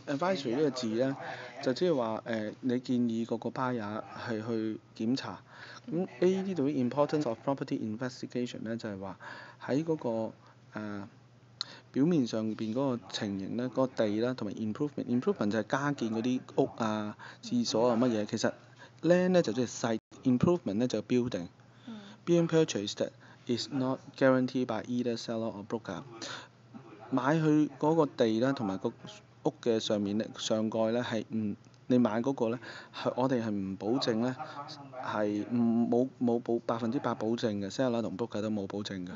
advisory 呢個字咧，就即係話你建議個 buyer 係去檢查。咁 A 呢度啲 importance of property investigation 咧，就係話喺嗰個表面上邊嗰個情形咧，嗰個地啦，同埋 improvement 就係加建嗰啲屋啊、廁所啊乜嘢。其實 land 咧就即係 site，improvement 咧就係 building。Being purchased is not guaranteed by either seller or broker。買去嗰個地啦，同埋個屋嘅上面咧，上蓋咧係唔，你買嗰個咧係我哋係唔保證咧，係冇100%保證嘅，seller 同 broker 都冇保證嘅。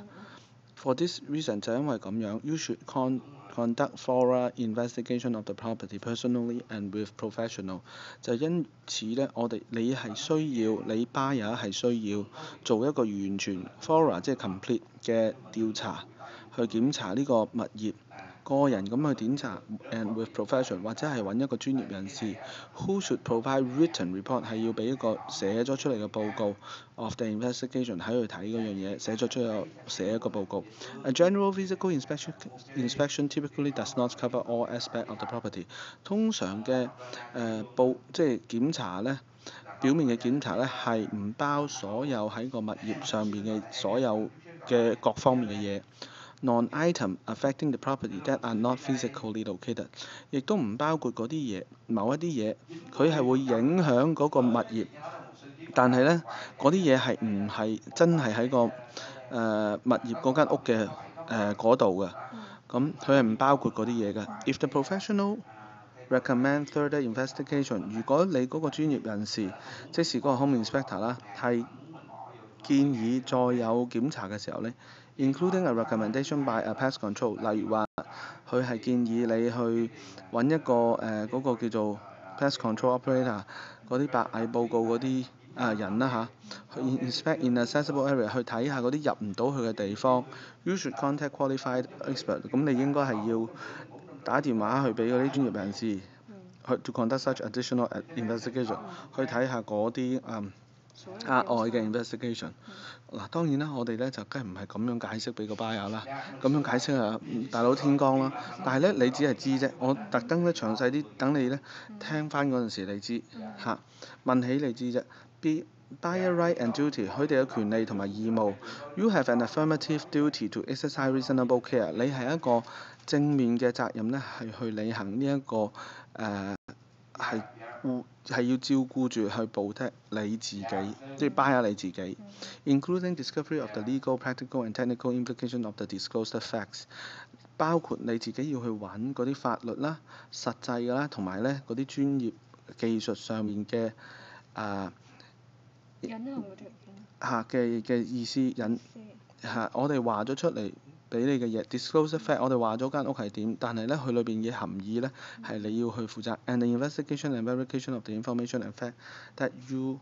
For this reason 就因為咁樣 ，you should conduct thorough investigation of the property personally and with professional。就因此咧，你係需要，你 buyer 係需要做一個完全 thorough 即係 complete 嘅調查，去檢查呢個物業。個人咁去檢查 and with profession 或者係揾一個專業人士 who should provide written report 係要俾一個寫咗出嚟嘅報告 of the investigation 喺度睇嗰樣嘢，寫咗出嚟寫一個報告。A general physical inspection typically does not cover all aspects of the property。通常嘅即係檢查咧，表面嘅檢查咧係唔包所有喺個物業上面嘅所有嘅各方面嘅嘢。Non-item affecting the property that are not physically located， 亦都唔包括嗰啲嘢，某一啲嘢佢係會影響嗰個物業，但係咧嗰啲嘢係唔係真係喺個物業嗰間屋嘅嗰度嘅，咁佢係唔包括嗰啲嘢嘅。If the professional recommend further investigation， 如果你嗰個專業人士，即是嗰個 home inspector 啦，係建議再有檢查嘅時候咧，including a recommendation by a pest control， 例如話佢係建議你去揾一個嗰個叫做 pest control operator 嗰啲白蟻報告嗰啲人啦去 inspect inaccessible area 去睇下嗰啲入唔到去嘅地方。You should contact qualified expert， 咁你應該係要打電話去俾嗰啲專業人士去 to conduct such additional investigation， 去睇下嗰啲額外嘅 investigation。嗱，當然啦，我哋咧就梗係唔係咁樣解釋俾個 buyer 啦，咁樣解釋大佬天光啦。但係咧你只係知啫，我特登咧詳細啲等你咧聽翻嗰陣時你知問起你知啫。Buyer right and duty， 佢哋嘅權利同埋義務。You have an affirmative duty to exercise reasonable care。你係一個正面嘅責任咧，係去履行呢一個係要照顧住去protect你自己，即係 buyer 你自己。Including discovery of the legal, practical and technical implication of the disclosed facts， 包括你自己要去揾嗰啲法律啦、實際㗎啦，同埋咧嗰啲專業技術上面嘅嘅意思我哋話咗出嚟俾你嘅嘢 disclosed fact， 我哋話咗間屋係點，但係咧佢裏邊嘅含義咧係你要去負責。And the investigation and verification of the information and fact that you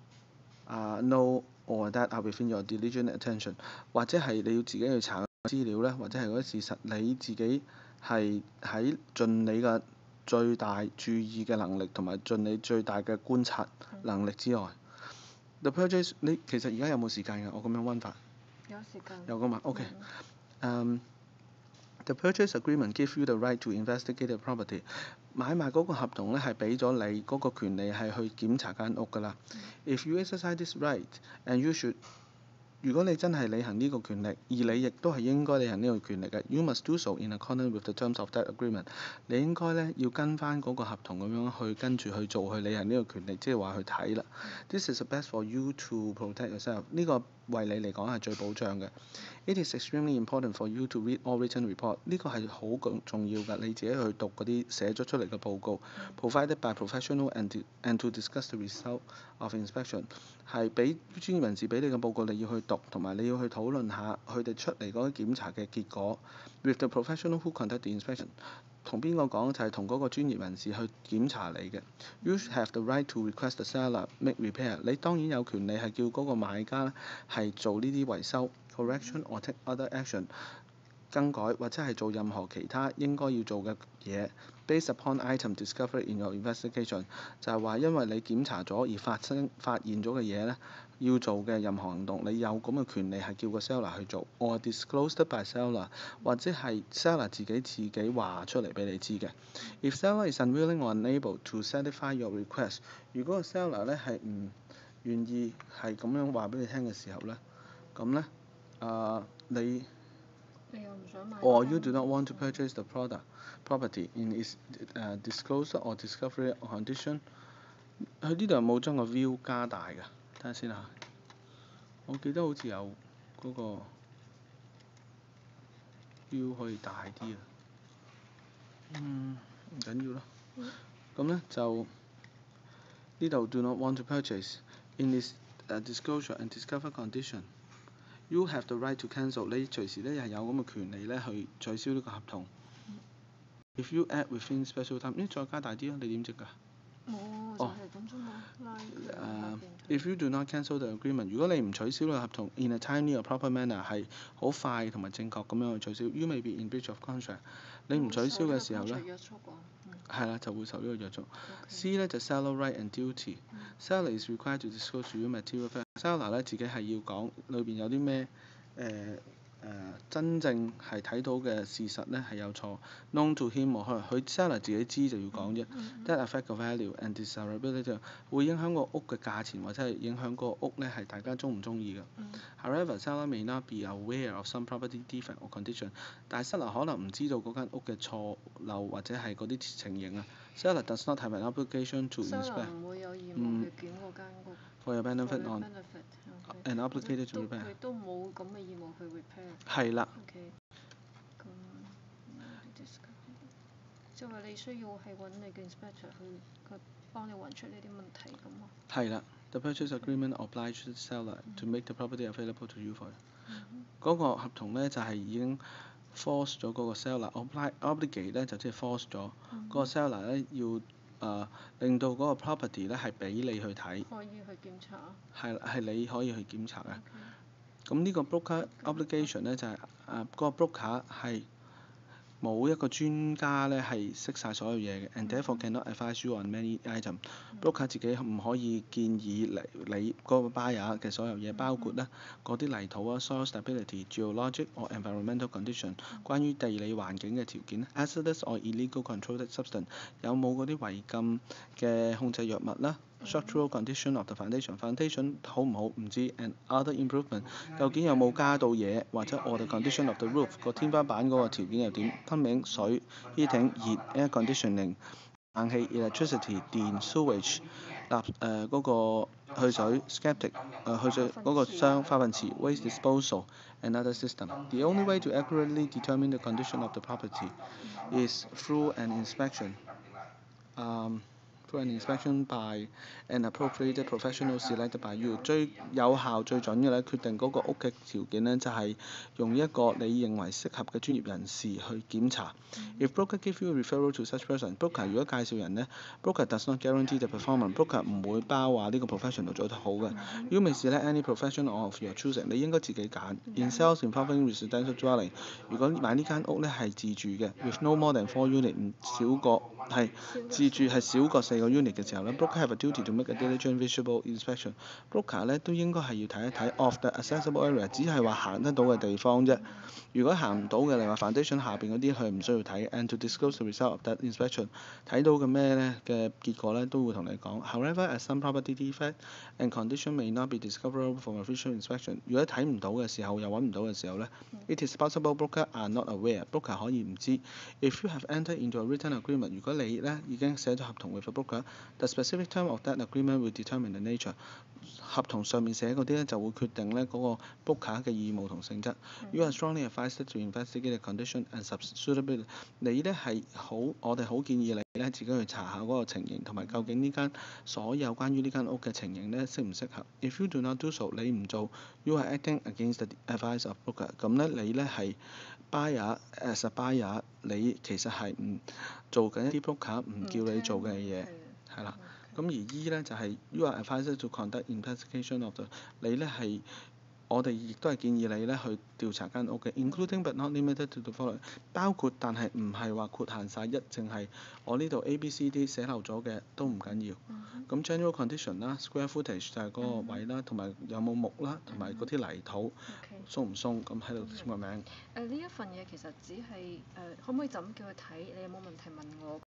know or that are within your diligent attention， 或者係你要自己去查資料咧，或者係嗰啲事實你自己係喺盡你嘅最大注意嘅能力同埋盡你最大嘅觀察能力之外。The purchase， 你其實而家有冇時間㗎？我咁樣溫法。有時間。有㗎嘛？OK。The purchase agreement gives you the right to investigate the property。買賣嗰個合同咧係俾咗你嗰個權利係去檢查間屋㗎啦。If you exercise this right and you should， 如果你真係履行呢個權力，而你亦都係應該履行呢個權力嘅 ，you must do so in accordance with the terms of that agreement。你應該咧要跟翻嗰個合同咁樣去跟住去做，去履行呢個權力，即係話去睇啦。This is the best for you to protect yourself。呢個為你嚟講係最保障嘅。It is extremely important for you to read all written report。呢個係好重要㗎，你自己去讀嗰啲寫咗出嚟嘅報告，provided by professional and to discuss the result of inspection。係俾專業人士俾你嘅報告，你要去讀，同埋你要去討論下佢哋出嚟嗰啲檢查嘅結果。With the professional who conduct the inspection， 同邊個講就係同嗰個專業人士去檢查你嘅。You have the right to request the seller make repair。你當然有權利係叫嗰個買家係做呢啲維修 correction or take other action， 更改或者係做任何其他應該要做嘅嘢。Based upon item discovered in your investigation， 就係話因為你檢查咗而發現咗嘅嘢咧，要做嘅任何行動，你有咁嘅權利係叫個 seller 去做，or disclosed by seller， 或者係 seller 自己話出嚟俾你知嘅。If seller is unwilling or unable to satisfy your request， 如果個 seller 咧係唔願意係咁樣話俾你聽嘅時候咧，咁咧你又唔想買 or you do not want to purchase the property in its disclosed or discovery condition， 佢呢度有冇將個 view 加大㗎？睇下先嚇，我記得好似有嗰個 view 可以大啲啊。唔緊要啦。咁咧就呢度 do not want to purchase in its disclosure and discovery condition。You have the right to cancel， 你隨時咧係有咁嘅權利咧去取消呢個合同。If you act within special time，再加大啲啊！你點整㗎？冇，就係咁啫嘛。If you do not cancel the agreement， 如果你唔取消呢個合同 in a timely or proper manner 係好快同埋正確咁樣去取消 ，you may be in breach of contract。你唔取消嘅時候咧，係啦就會受呢個約束。C 咧就 seller right and duty。Seller is required to disclose to you material facts。Seller 咧自己係要講裏邊有啲咩真正係睇到嘅事實咧係有錯 ，known to him or her， 佢 seller 自己知就要講啫。That affect the value and desirability， 會影響個屋嘅價錢或者係影響個屋咧係大家中唔中意嘅。However, seller may not be aware of some property defect or condition， 但係 seller 可能唔知道嗰間屋嘅錯漏或者係嗰啲情形啊。Seller does not have an obligation to inspect。唔會有義務去檢嗰間屋。For your benefit on and obligated to repair。佢都冇咁嘅義務去 repair。係啦。咁即係話你需要係揾你嘅 inspector 去幫你揾出呢啲問題咁啊。係啦。The purchase agreement obliges the seller to make the property available to you for。嗰個合同咧就係已經 force 咗嗰個 seller，obligate 咧就即係 force 咗嗰個 seller 咧要令到嗰個 property 咧係俾你去睇。可以去檢查。係你可以去檢查嘅。咁呢個 broker obligation 咧就係嗰個 broker 係冇一個專家咧係識晒所有嘢嘅，and therefore cannot advise you on many item。broker 自己唔可以建議你嗰個 buyer 嘅所有嘢，包括咧嗰啲泥土啊、soil stability、geologic or environmental condition， 關於地理環境嘅條件 ，hazardous or illegal controlled substance， 有冇嗰啲違禁嘅控制藥物啦。Structural condition of the foundation 好唔好唔知 ，and other improvement 究竟有冇加到嘢，或者 or the condition of the roof 個天花板嗰個條件又點 ，plumbing 水 heating 熱 air conditioning 冷氣 electricity 電 sewage 嗰個去水 septic 去水嗰個箱化糞池 waste disposal and other system。The only way to accurately determine the condition of the property is through an inspection。Through an inspection by an appropriate professional selected by you。 最有效最準嘅咧，決定嗰個屋嘅條件咧，就係用一個你認為適合嘅專業人士去檢查。If broker give you a referral to such person，broker 如果介紹人咧 ，broker does not guarantee the performance，broker 唔會包話呢個 professional 做得好嘅。You may select any professional of your choosing， 你應該自己揀。In sales involving residential dwelling， 如果買呢間屋咧係自住嘅 ，with no more than 4 unit， 唔少過係自住係少過4個 unit 嘅時候咧 ，broker have a duty to make a diligent visual inspection。broker 咧都應該係要睇一睇 of the accessible area， 只係話行得到嘅地方啫。如果行唔到嘅，例如話 foundation 下邊嗰啲，佢唔需要睇。And to disclose the result of that inspection， 睇到嘅咩咧嘅結果咧都會同你講。However, as some property defect and condition may not be discoverable from a visual inspection， 如果睇唔到嘅時候又揾唔到嘅時候咧，it is possible broker are not aware，broker 可以唔知。If you have entered into a written agreement， 如果你咧已經寫咗合同 with a broker，the specific term of that agreement will determine the nature。合同上面寫嗰啲咧就會決定咧嗰個 broker 嘅義務同性質。You are strongly advised to investigate the condition and suitability。你咧係我哋好建議你咧自己去查下嗰個情形，同埋究竟呢間所有關於呢間屋嘅情形咧適唔適合。If you do not do so， 你唔做 ，you are acting against the advice of broker。咁咧你咧係 buyer，as a buyer， 你其實係唔做緊一啲 broker 唔叫你做嘅嘢，係啦。咁而 E 咧就係 you are advised to conduct investigation of the， 你咧係我哋亦都係建議你咧去調查間屋嘅，including but not limited to the following，包括但係唔係話括限晒一，淨係我呢度 A、B、C、D 寫漏咗嘅都唔緊要。咁 general condition 啦，square footage 就係嗰個位啦，同埋有冇木啦，同埋嗰啲泥土 OK 鬆唔鬆，咁喺度簽個名。呢一份嘢其實只係可唔可以就咁叫佢睇？你有冇問題問我？